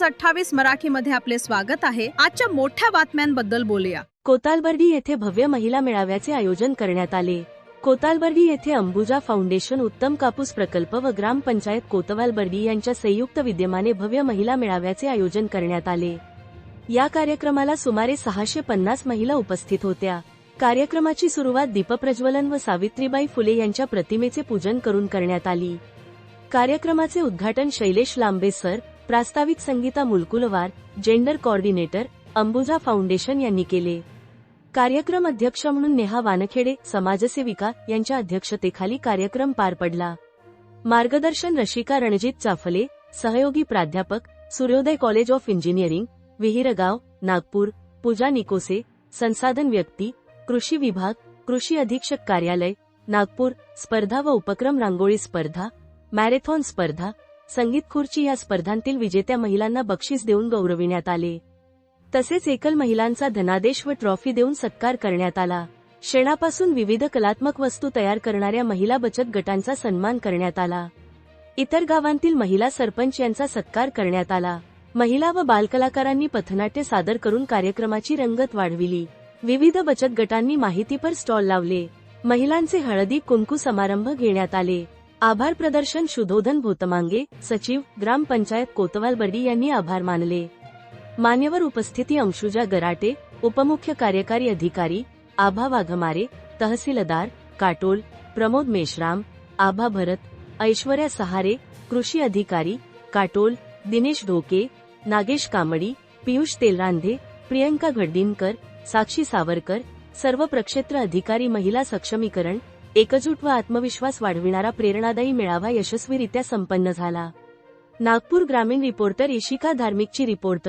28 मराठीमध्ये आपले स्वागत आहे। आजच्या मोठ्या बातम्यांबद्दल बोलूया। कोतालबर्डी येथे भव्य महिला मेळाव्याचे आयोजन करण्यात आले। कोतालबर्डी येथे अंबुजा फाउंडेशन उत्तम कापूस प्रकल्प व ग्रामपंचायत कोतवालबर्डी यांच्या संयुक्त विद्यमाने भव्य महिला मेळाव्याचे आयोजन करण्यात आले। या कार्यक्रमाला सुमारे 650 महिला उपस्थित होत्या। कार्यक्रमाची सुरुवात दीपप्रज्वलन व सावित्रीबाई फुले यांच्या प्रतिमेचे पूजन करून करण्यात आली। कार्यक्रमाचे उद्घाटन शैलेश लांबे सर, प्रास्ताविक Sangeeta Mulkulwar, gender coordinator, Ambuja foundation यांनी केले। कार्यक्रम अध्यक्ष म्हणून नेहा वानखेडे, समाजसेविका यांच्या अध्यक्षतेखाली कार्यक्रम पार पडला। मार्गदर्शन रशिका रणजित चाफले, सहयोगी प्राध्यापक, सूर्योदय college of engineering, Vihirgaon, Nagpur, पूजा निकोसे, संसाधन व्यक्ती, कृषी विभाग, कृषी अधीक्षक कार्यालय, नागपूर, स्पर्धा व उपक्रम रांगोळी स्पर्धा, मॅरेथॉन स्पर्धा, संगीत खुर्ची या स्पर्धांतील विजेत्या महिलांना बक्षीस देऊन गौरविण्यात आले। तसेच एकल महिलांचा धनादेश व ट्रॉफी देऊन सत्कार करण्यात आला। शेणापासून विविध कलात्मक वस्तू तयार करणाऱ्या महिला बचत गटांचा सन्मान करण्यात आला। इतर गावांतील महिला सरपंच यांचा सत्कार करण्यात आला। महिला व बालकलाकारांनी पथनाट्य सादर करून कार्यक्रमाची रंगत वाढविली। विविध बचत गटांनी माहितीपर स्टॉल लावले। महिलांचे हळदी कुंकू समारंभ घेण्यात आले। आभार प्रदर्शन शुद्धोधन भोतमांगे, सचिव, ग्रामपंचायत कोतवालबर्डी यांनी आभार मानले। मान्यवर उपस्थिती अंशुजा गराटे, उपमुख्य कार्यकारी अधिकारी, आभा वाघमारे, तहसीलदार, काटोल, प्रमोद मेश्राम, आभा भरत, ऐश्वर्या सहारे, कृषी अधिकारी, काटोल, दिनेश ढोके, नागेश कामडी, पियुष तेलरांधे, प्रियंका घड्डीनकर, साक्षी सावरकर, सर्व प्रक्षेत्र अधिकारी। महिला सक्षमीकरण, एकजूट व आत्मविश्वास वाढविणारा प्रेरणादायी मेळावा यशस्वीरित्या संपन्न झाला। नागपूर ग्रामीण रिपोर्टर इशिका धार्मिकची रिपोर्ट।